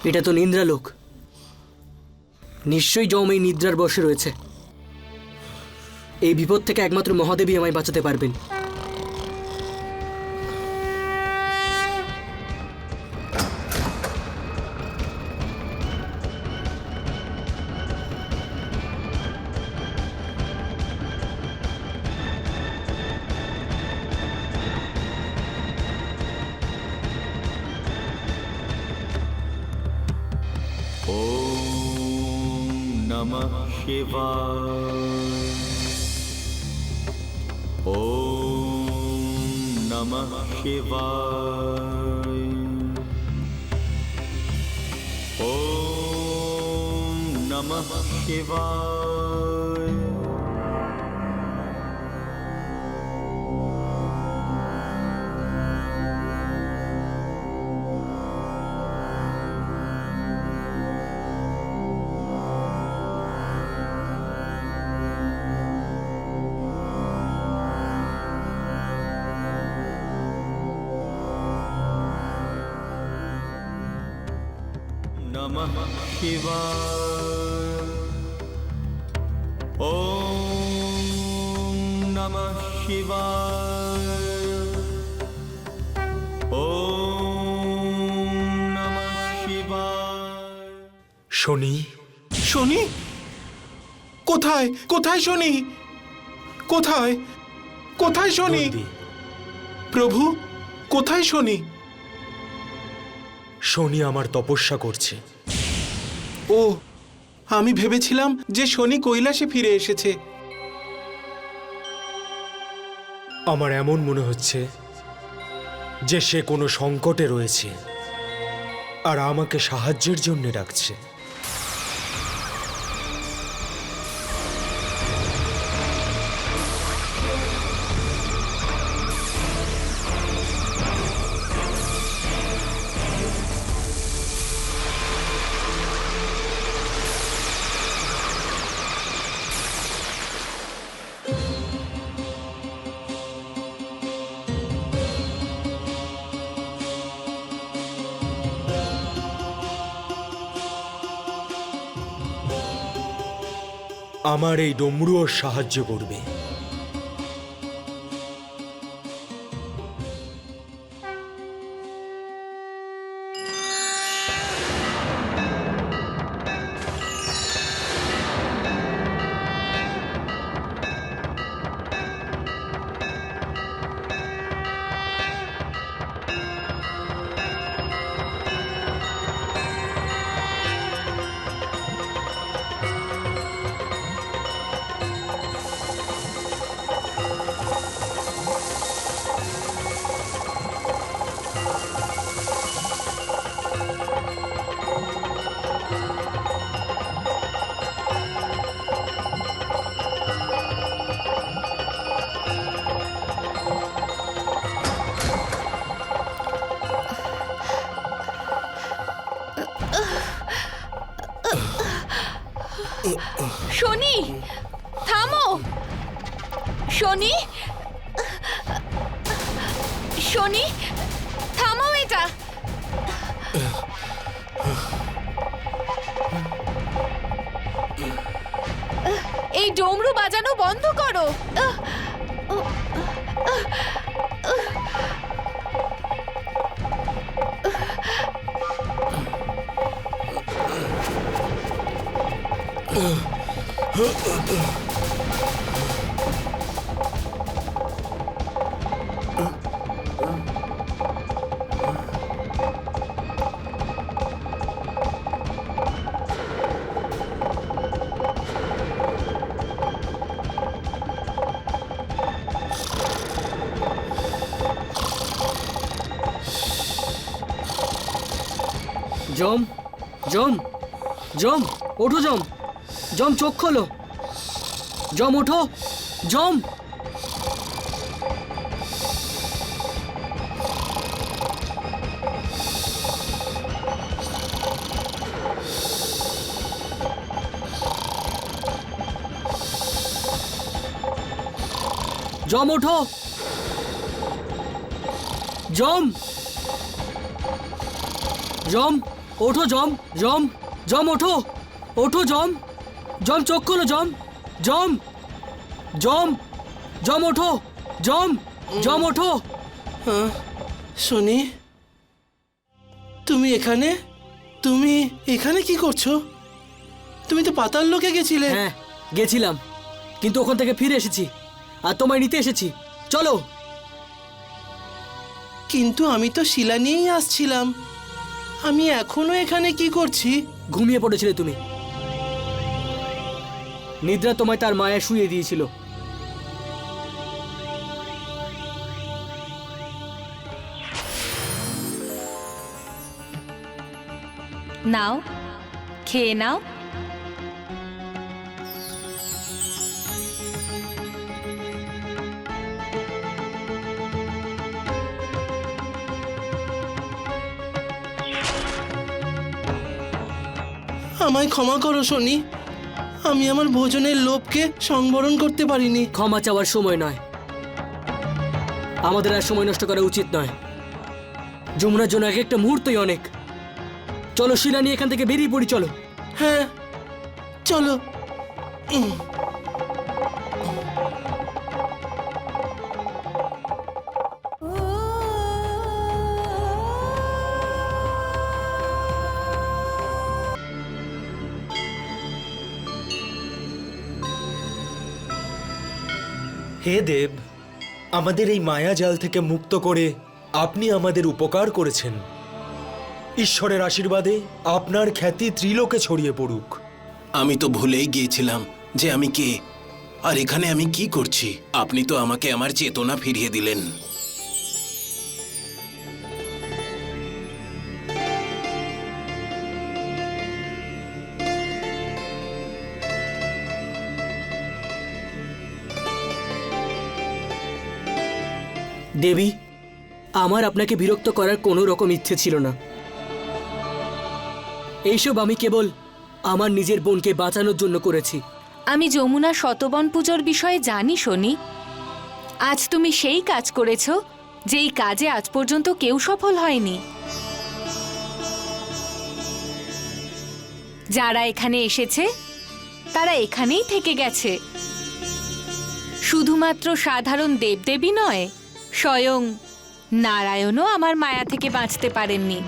এটা তো নিদ্রালোক। নিশ্চয়ই যম এই নিদ্রার বশে রয়েছে। এই বিপদ থেকে একমাত্র মহাদেবী আমায় বাঁচাতে পারবেন। नमः शिवाय। ॐ नमः शिवाय। ॐ नमः शिवाय। नमः शिवाय। ॐ नमः शिवाय। ॐ नमः शिवाय। শনি, শনি কোথায়? কোথায় শনি? কোথায়? কোথায় শনি? নন্দী, প্রভু, কোথায় শনি? শনি আমার তপস্যা করছে। ও, আমি ভেবেছিলাম যে শনি কৈলাসে ফিরে এসেছে। আমার এমন মনে হচ্ছে যে সে কোনো সংকটে রয়েছে আর আমাকে সাহায্যের জন্য ডাকছে। আমার এই ডমরুও সাহায্য করবে। শনি, থামো। শনি, শনি, থামো এটা। এই ডমরু বাজানো বন্ধ করো। যম, যম, যম, ওঠো যম। যম, চোখ খোলো। যম, ওঠো। যম। যম, ওঠো। যম, যম, ওঠো জম জম জম ওঠো ওঠো জম জম চোখ খোলো জম জম জম জম ওঠো জম জম ওঠো। শনি, তুমি এখানে? তুমি এখানে কি করছো? তুমি তো পাতাল লোকে গেছিলে। হ্যাঁ গেছিলাম, কিন্তু ওখান থেকে ফিরে এসেছি আর তোমায় নিতে এসেছি। চলো। কিন্তু আমি তো শিলা নিয়েই আসছিলাম। আমি এখনো এখানে কি করছি? ঘুমিয়ে পড়েছিলে তুমি। নিদ্রা তোমায় তার মায়া শুইয়ে দিয়েছিল। নাও, খেয়ে নাও। আমায় ক্ষমা করো শনি, আমি আমার ভোজনের লোভকে সংবরণ করতে পারিনি। ক্ষমা চাওয়ার সময় নয়, আমাদের আর সময় নষ্ট করা উচিত নয়। যমুনার জন্য এক একটা মুহূর্তই অনেক। চলো শিলা নিয়ে এখান থেকে বেরিয়ে পড়ি। চলো। হ্যাঁ চলো। হে দেব, আমাদের এই মায়াজাল থেকে মুক্ত করে আপনি আমাদের উপকার করেছেন। ঈশ্বরের আশীর্বাদে আপনার খ্যাতি ত্রিলোকে ছড়িয়ে পড়ুক। আমি তো ভুলেই গিয়েছিলাম যে আমি কে, আর এখানে আমি কি করছি। আপনি তো আমাকে আমার চেতনা ফিরিয়ে দিলেন। দেবী, আমার আপনাকে বিরক্ত করার কোনো রকম ইচ্ছে ছিল না। এইসব আমি কেবল আমার নিজের বোনকে বাঁচানোর জন্য করেছি। আমি যমুনা শতবন পুজোর বিষয়ে জানি শনি। আজ তুমি সেই কাজ করেছ যেই কাজে আজ পর্যন্ত কেউ সফল হয়নি। যারা এখানে এসেছে তারা এখানেই থেকে গেছে। শুধুমাত্র সাধারণ দেবদেবী নয়, স্বয়ং নারায়ণও আমার মায়া থেকে বাঁচতে পারেননি।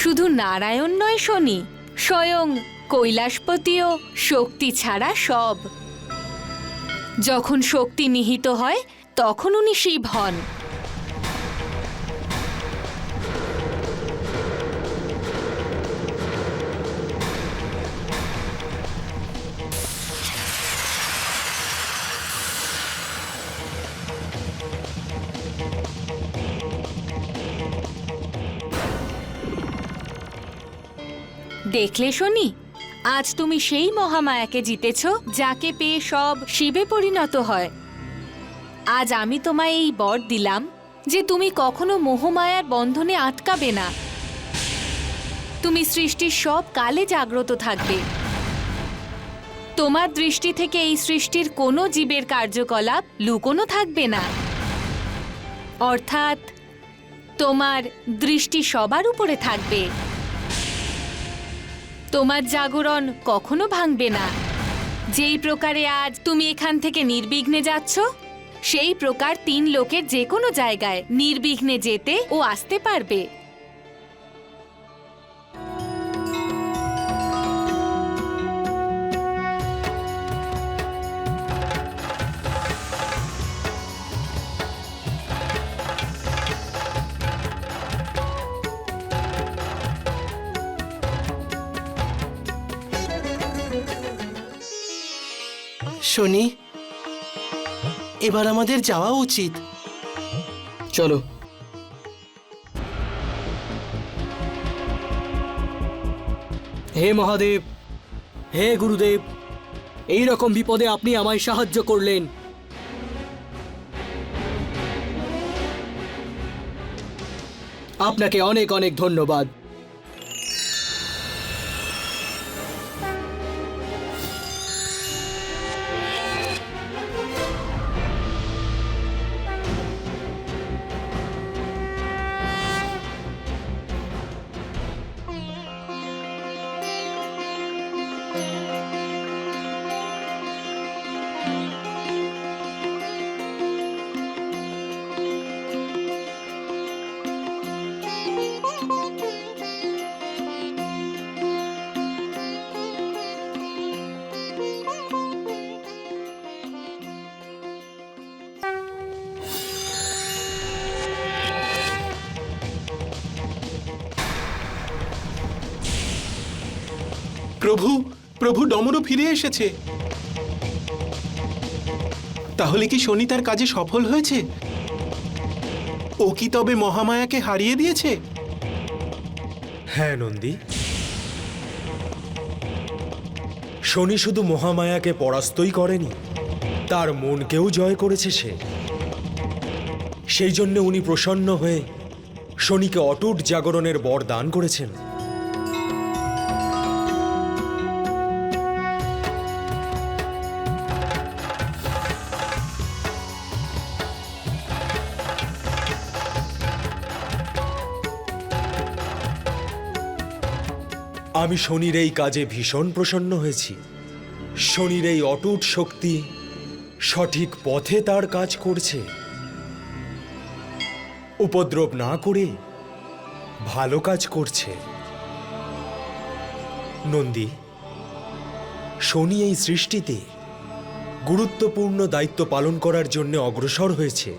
শুধু নারায়ণ নয় শনি, স্বয়ং কৈলাসপতিও শক্তি ছাড়া সব। যখন শক্তি নিহিত হয় তখন উনি শিব হন। দেখলে শনি, আজ তুমি সেই মহামায়াকে জিতেছ যাকে পেয়ে সব শিবে পরিণত হয়। আজ আমি তোমায় এই বর দিলাম যে তুমি কখনো মোহমায়ার বন্ধনে আটকাবে না। তুমি সৃষ্টির সব কালে জাগ্রত থাকবে। তোমার দৃষ্টি থেকে এই সৃষ্টির কোনো জীবের কার্যকলাপ লুকোনো থাকবে না। অর্থাৎ তোমার দৃষ্টি সবার উপরে থাকবে। তোমার জাগরণ কখনো ভাঙবে না। যেই প্রকারে আজ তুমি এখান থেকে নির্বিঘ্নে যাচ্ছ, সেই প্রকার 3 লোকের যে কোনো জায়গায় নির্বিঘ্নে যেতে ও আসতে পারবে। শনি, এবার আমাদের যাওয়া উচিত। চলো। হে মহাদেব, হে গুরুদেব, এই রকম বিপদে আপনি আমায় সাহায্য করলেন। আপনাকে অনেক অনেক ধন্যবাদ। প্রভু, প্রভু ডমরু ফিরে এসেছে। তাহলে কি শনি তার কাজে সফল হয়েছে? ও কি তবে মহামায়াকে হারিয়ে দিয়েছে? হ্যাঁ নন্দী, শনি শুধু মহামায়াকে পরাস্তই করেনি, তার মনকেও জয় করেছে সে। সেই জন্য উনি প্রসন্ন হয়ে শনিকে অটুট জাগরণের বর দান করেছেন। আমি শনির এই কাজে ভীষণ প্রসন্ন হয়েছি। শনির এই অটুট শক্তি সঠিক পথে তার কাজ করছে, উপদ্রব না করে ভালো কাজ করছে। নন্দী, শনি এই সৃষ্টিতে গুরুত্বপূর্ণ দায়িত্ব পালন করার জন্য অগ্রসর হয়েছে।